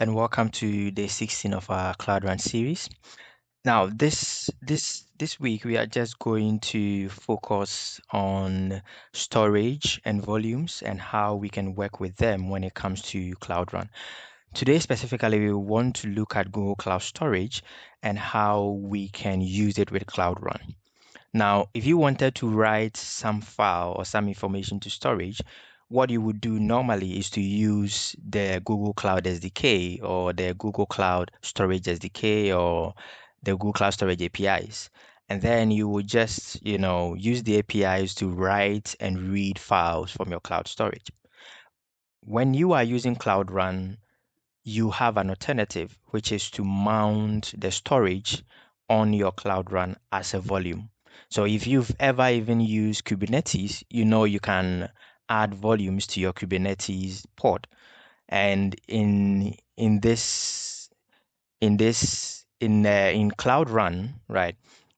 and welcome to day 16 of our Cloud Run series. Now, this week we are just going to focus on storage and volumes and how we can work with them when it comes to Cloud Run. Today specifically, we want to look at Google Cloud Storage and how we can use it with Cloud Run. Now, if you wanted to write some file or some information to storage, what you would do normally is to use the Google Cloud SDK or the Google Cloud Storage SDK or the Google Cloud Storage APIs. And then you would just, use the APIs to write and read files from your cloud storage. When you are using Cloud Run, you have an alternative, which is to mount the storage on your Cloud Run as a volume. So if you've ever even used Kubernetes, you know you can add volumes to your Kubernetes pod. And in Cloud Run, right,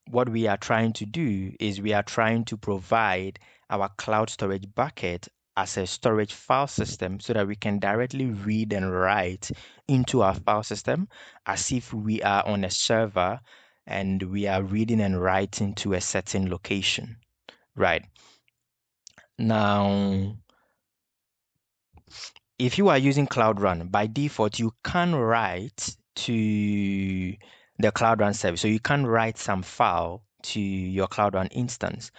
what we are trying to do is we are trying to provide our cloud storage bucket as a storage file system so that we can directly read and write into our file system as if we are on a server and we are reading and writing to a certain location, right? Now, if you are using Cloud Run, by default, you can write to the Cloud Run service. So you can write some file to your Cloud Run instance.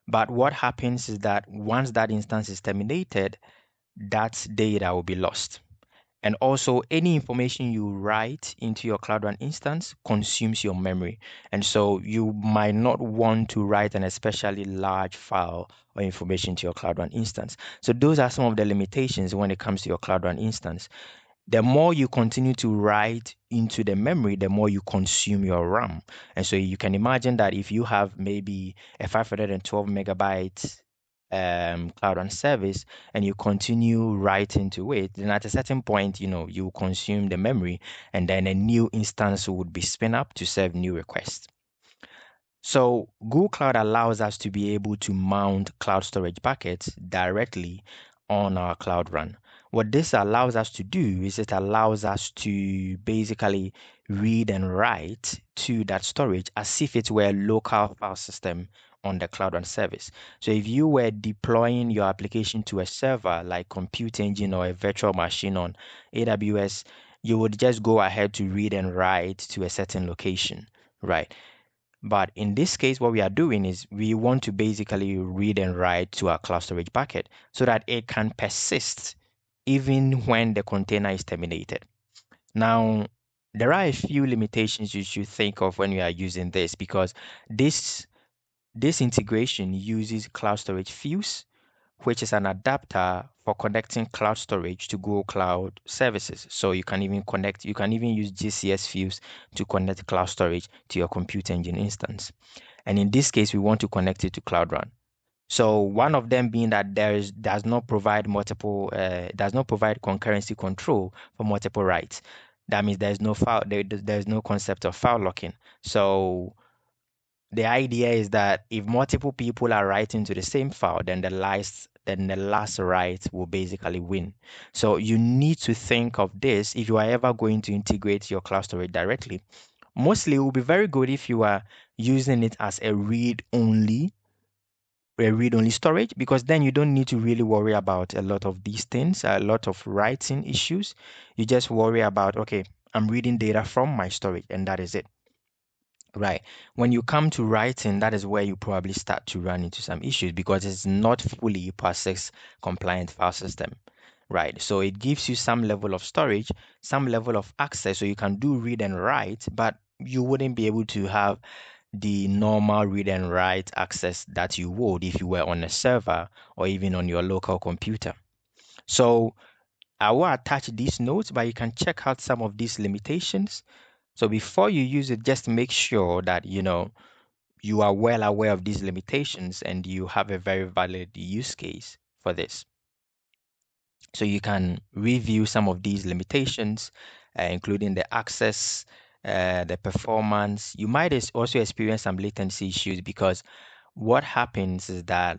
But what happens is that once that instance is terminated, that data will be lost. And also, any information you write into your Cloud Run instance consumes your memory. And so you might not want to write an especially large file or information to your Cloud Run instance. So those are some of the limitations when it comes to your Cloud Run instance. The more you continue to write into the memory, the more you consume your RAM. And so you can imagine that if you have maybe a 512 megabytes Cloud Run service and you continue writing to it, then at a certain point, you consume the memory and then a new instance would be spin up to serve new requests. So Google Cloud allows us to be able to mount cloud storage buckets directly on our Cloud Run. What this allows us to do is it allows us to basically read and write to that storage as if it were a local file system on the Cloud Run service. So if you were deploying your application to a server like Compute Engine or a virtual machine on AWS, you would just go ahead to read and write to a certain location, right? But in this case, what we are doing is we want to basically read and write to our cloud storage bucket so that it can persist even when the container is terminated. Now, there are a few limitations you should think of when you are using this because this integration uses Cloud Storage Fuse, which is an adapter for connecting cloud storage to Google Cloud services. So you can even use GCS Fuse to connect cloud storage to your Compute Engine instance. And in this case, we want to connect it to Cloud Run. So one of them being that does not provide concurrency control for multiple writes. That means there's no concept of file locking. So the idea is that if multiple people are writing to the same file, then the last write will basically win. So you need to think of this if you are ever going to integrate your cloud storage directly. Mostly it will be very good if you are using it as a read-only storage, because then you don't need to really worry about a lot of these things, a lot of writing issues. You just worry about, okay, I'm reading data from my storage and that is it. Right. When you come to writing, that is where you probably start to run into some issues because it's not fully PASEX compliant file system. Right. So it gives you some level of storage, some level of access, so you can do read and write, but you wouldn't be able to have the normal read and write access that you would if you were on a server or even on your local computer. So I will attach these notes, but you can check out some of these limitations. So before you use it, just make sure that you are well aware of these limitations and you have a very valid use case for this. So you can review some of these limitations, including the access, the performance. You might also experience some latency issues because what happens is that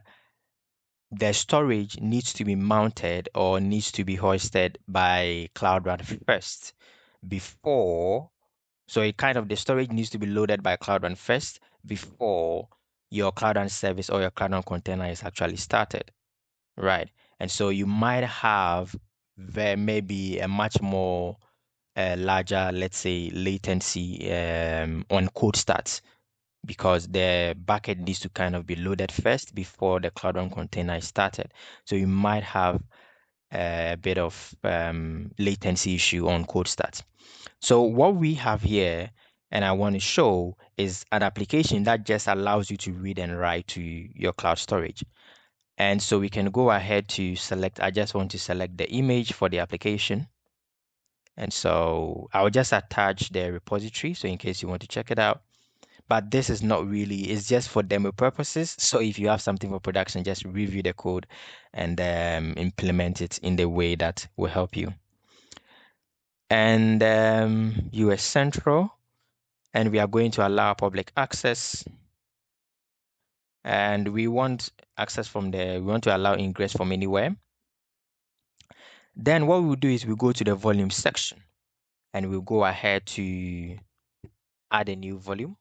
the storage needs to be mounted or needs to be hosted by Cloud Run first before. So it kind of the storage needs to be loaded by Cloud Run first before your Cloud Run service or your Cloud Run container is actually started, right? And so you might have maybe a much more larger, let's say, latency on code starts because the bucket needs to kind of be loaded first before the Cloud Run container is started. So you might have a bit of latency issue on code starts. So what we have here, and I want to show, is an application that just allows you to read and write to your cloud storage. And so we can go ahead to select, I just want to select the image for the application. And so I'll just attach the repository. So in case you want to check it out, but this is not really, it's just for demo purposes. So if you have something for production, just review the code and implement it in the way that will help you. And US Central, and we are going to allow public access. And we want access from we want to allow ingress from anywhere. Then what we'll do is we'll go to the volume section and we'll go ahead to add a new volume.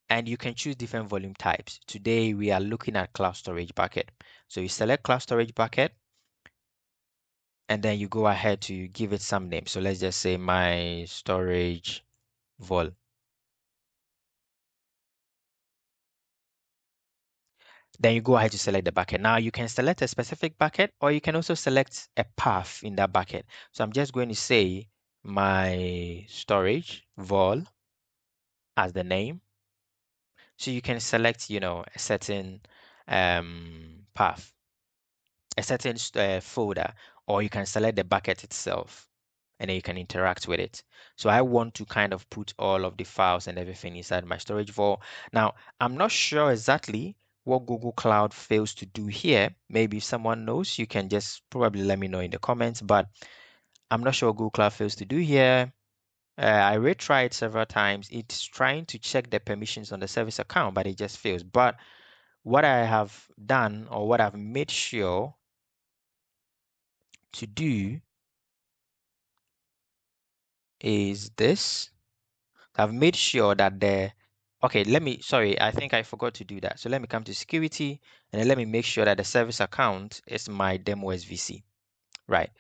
And you can choose different volume types. Today we are looking at cloud storage bucket. So you select cloud storage bucket and then you go ahead to give it some name. So let's just say my storage vol. Then you go ahead to select the bucket. Now you can select a specific bucket or you can also select a path in that bucket. So I'm just going to say my storage vol as the name. So you can select, a certain path, a certain folder, or you can select the bucket itself and then you can interact with it. So I want to kind of put all of the files and everything inside my storage vault. Now, I'm not sure exactly what Google Cloud fails to do here. Maybe if someone knows, you can just probably let me know in the comments, but I'm not sure what Google Cloud fails to do here. I retried several times. It's trying to check the permissions on the service account, but it just fails. But what I have done or what I've made sure to do is this. I've made sure that okay, sorry, I think I forgot to do that. So let me come to security and then let me make sure that the service account is my demo SVC, right?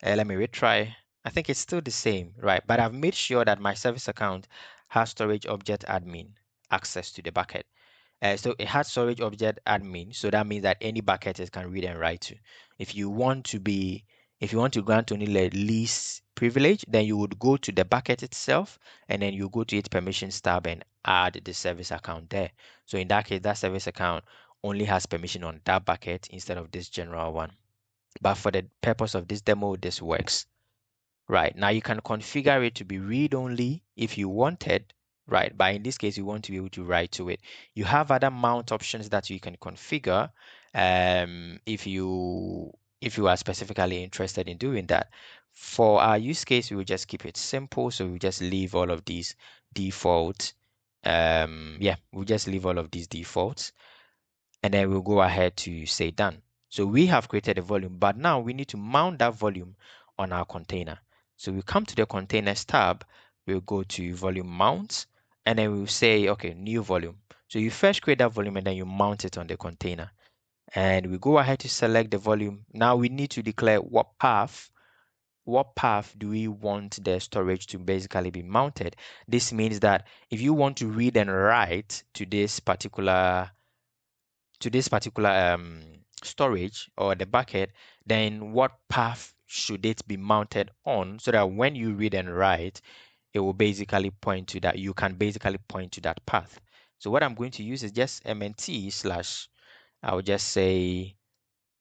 Let me retry. I think it's still the same, right? But I've made sure that my service account has storage object admin access to the bucket. So it has storage object admin, so that means that any bucket it can read and write to. If you want to grant only the least privilege, then you would go to the bucket itself and then you go to its permissions tab and add the service account there. So in that case, that service account only has permission on that bucket instead of this general one. But for the purpose of this demo, this works. Right, now you can configure it to be read-only if you wanted, right? But in this case, you want to be able to write to it. You have other mount options that you can configure if you are specifically interested in doing that. For our use case, we will just keep it simple. So we just leave all of these default. Yeah, we'll just leave all of these defaults and then we'll go ahead to say done. So we have created a volume, but now we need to mount that volume on our container. So we come to the containers tab, we'll go to volume mount, and then we'll say, okay, new volume. So you first create that volume and then you mount it on the container. And we go ahead to select the volume. Now we need to declare what path do we want the storage to basically be mounted. This means that if you want to read and write to this particular storage or the bucket, then what path should it be mounted on so that when you read and write, it will basically point to that. You can basically point to that path. So what I'm going to use is just mnt slash, I'll just say,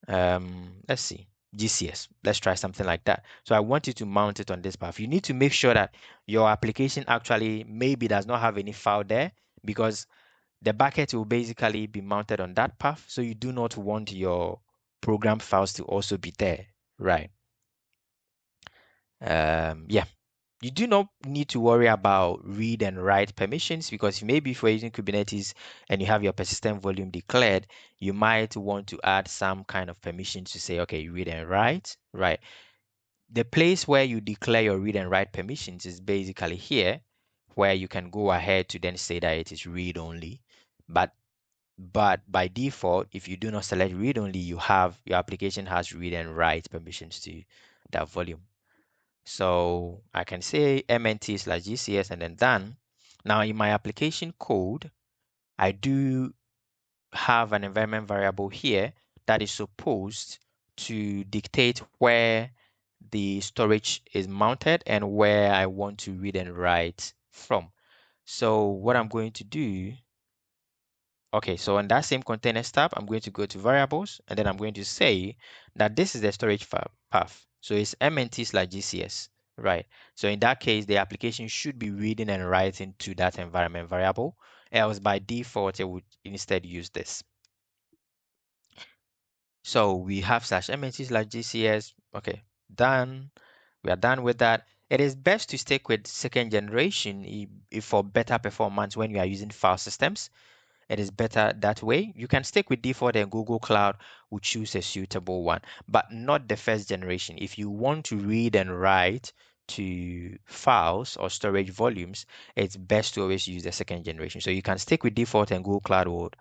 let's see, GCS. Let's try something like that. So I want you to mount it on this path. You need to make sure that your application actually maybe does not have any file there because the bucket will basically be mounted on that path. So you do not want your program files to also be there, right? Yeah. You do not need to worry about read and write permissions because maybe if you're using Kubernetes and you have your persistent volume declared, you might want to add some kind of permission to say, okay, read and write, right? The place where you declare your read and write permissions is basically here, where you can go ahead to then say that it is read only. But by default, if you do not select read only, you have your application has read and write permissions to that volume. So I can say mnt/gcs and then done. Now in my application code, I do have an environment variable here that is supposed to dictate where the storage is mounted and where I want to read and write from. So what I'm going to do, okay, so on that same containers tab, I'm going to go to variables and then I'm going to say that this is the storage path. So it's mnt/gcs, right? So in that case, the application should be reading and writing to that environment variable, else by default, it would instead use this. So we have /mnt/gcs. Okay, done. We are done with that. It is best to stick with second generation if for better performance when you are using file systems. It is better that way. You can stick with default and Google Cloud will choose a suitable one, but not the first generation. If you want to read and write to files or storage volumes, it's best to always use the second generation. So you can stick with default and Google Cloud will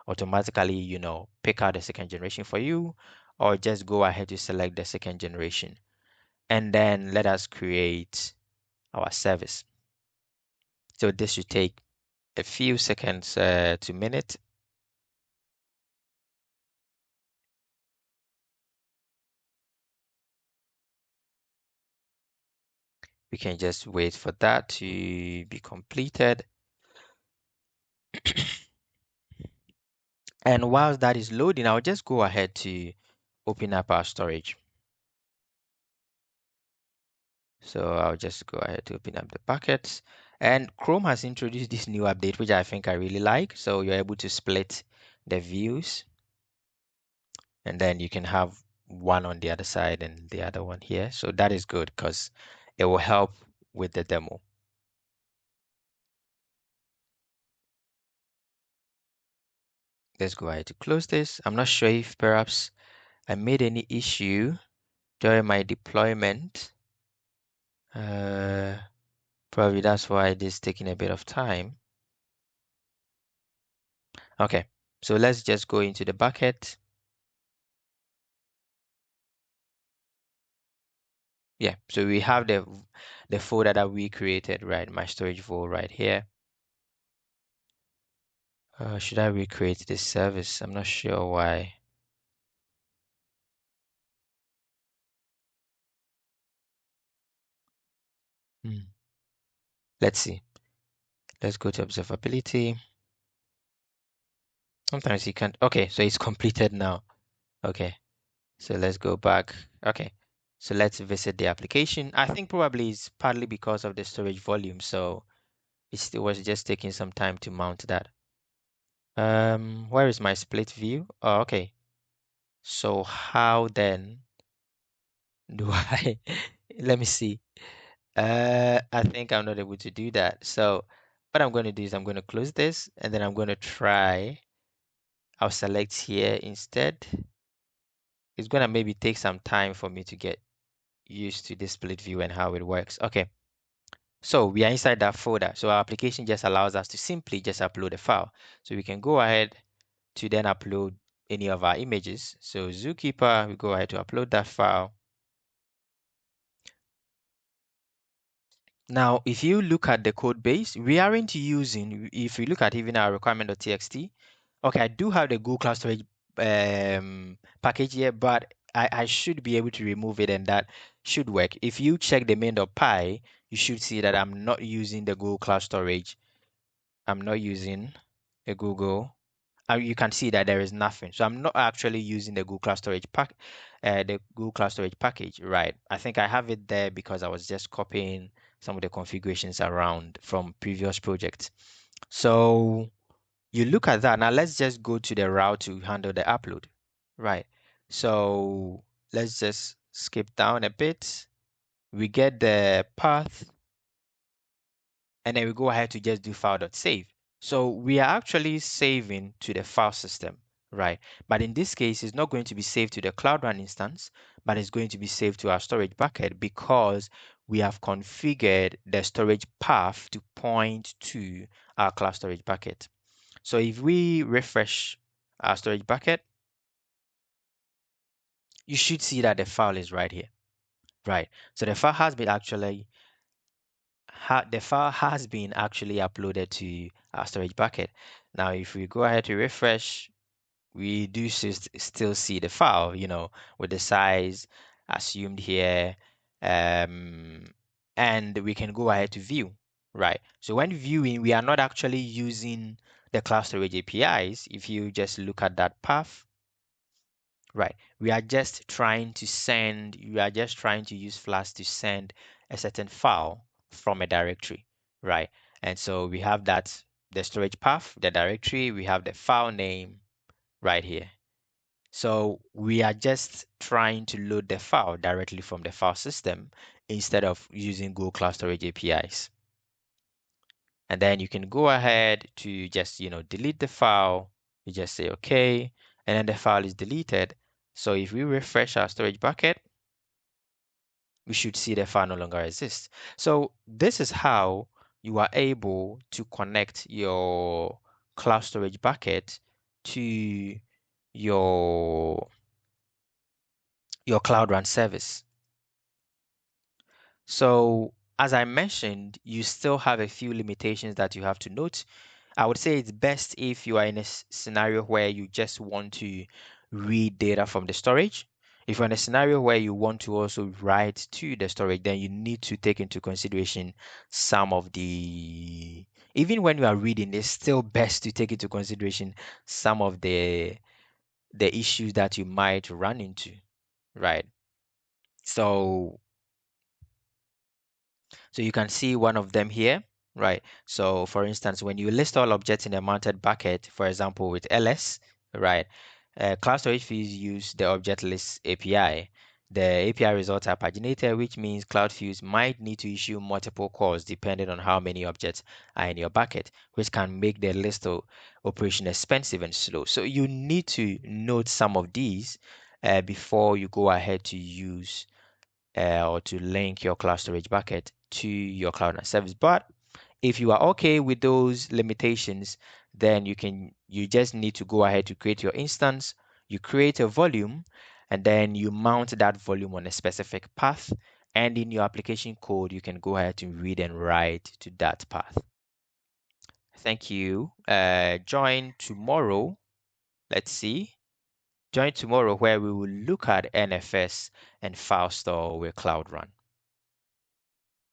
automatically, pick out the second generation for you, or just go ahead to select the second generation. And then let us create our service. So this should take a few seconds to minute. We can just wait for that to be completed. And whilst that is loading, I'll just go ahead to open up our storage. So I'll just go ahead to open up the buckets. And Chrome has introduced this new update, which I think I really like. So you're able to split the views, and then you can have one on the other side and the other one here. So that is good because it will help with the demo. Let's go ahead to close this. I'm not sure if perhaps I made any issue during my deployment. Probably that's why this is taking a bit of time. Okay, so let's just go into the bucket. Yeah, so we have the folder that we created, right? My storage folder right here. Should I recreate this service? I'm not sure why. Let's see. Let's go to observability. Sometimes you can't. Okay, so it's completed now. Okay, so let's go back. Okay, so let's visit the application. I think probably it's partly because of the storage volume, so it was just taking some time to mount that. Where is my split view? Oh, okay. So how then do I, let me see. I think I'm not able to do that. So what I'm going to do is I'm going to close this and then I'm going to try, I'll select here instead. It's going to maybe take some time for me to get used to this split view and how it works. Okay. So we are inside that folder. So our application just allows us to simply just upload a file. So we can go ahead to then upload any of our images. So Zookeeper, we go ahead to upload that file. Now, if you look at the code base, we aren't using, if you look at even our requirement.txt, okay, I do have the Google Cloud Storage package here, but I should be able to remove it and that should work. If you check the main.py, you should see that I'm not using the Google Cloud Storage. I'm not using a Google. You can see that there is nothing. So I'm not actually using the Google Cloud Storage the Google Cloud Storage package, right? I think I have it there because I was just copying some of the configurations around from previous projects. So you look at that. Now let's just go to the route to handle the upload, right? So let's just skip down a bit. We get the path and then we go ahead to just do file.save. So we are actually saving to the file system, right? But in this case, it's not going to be saved to the Cloud Run instance, but it's going to be saved to our storage bucket because we have configured the storage path to point to our cloud storage bucket. So if we refresh our storage bucket, you should see that the file is right here, right? So the file has been actually the file has been actually uploaded to our storage bucket. Now, if we go ahead to refresh, we do still see the file, with the size assumed here, um, and we can go ahead to view, right? So when viewing, we are not actually using the cloud storage APIs. If you just look at that path, right, we are just trying to use Flask to send a certain file from a directory, right? And so we have the storage path, the directory, we have the file name right here. So we are just trying to load the file directly from the file system instead of using Google Cloud Storage APIs. And then you can go ahead to just, delete the file. You just say okay, and then the file is deleted. So if we refresh our storage bucket, we should see the file no longer exists. So this is how you are able to connect your cloud storage bucket to your Cloud Run service. So as I mentioned, you still have a few limitations that you have to note. I would say it's best if you are in a scenario where you just want to read data from the storage. If you're in a scenario where you want to also write to the storage, then you need to take into consideration some of the, even when you are reading, it's still best to take into consideration some of the issues that you might run into, right? So So you can see one of them here, right? So for instance, when you list all objects in a mounted bucket, for example, with ls, right? Cloud storage fields use the object list API. The API results are paginated, which means Cloud Fields might need to issue multiple calls depending on how many objects are in your bucket, which can make the list operation expensive and slow. So you need to note some of these before you go ahead to use or to link your cloud storage bucket to your cloud and service. But if you are okay with those limitations, then you just need to go ahead to create your instance. You create a volume, and then you mount that volume on a specific path. And in your application code, you can go ahead to read and write to that path. Thank you. Join tomorrow. Let's see. Join tomorrow where we will look at NFS and file store with Cloud Run.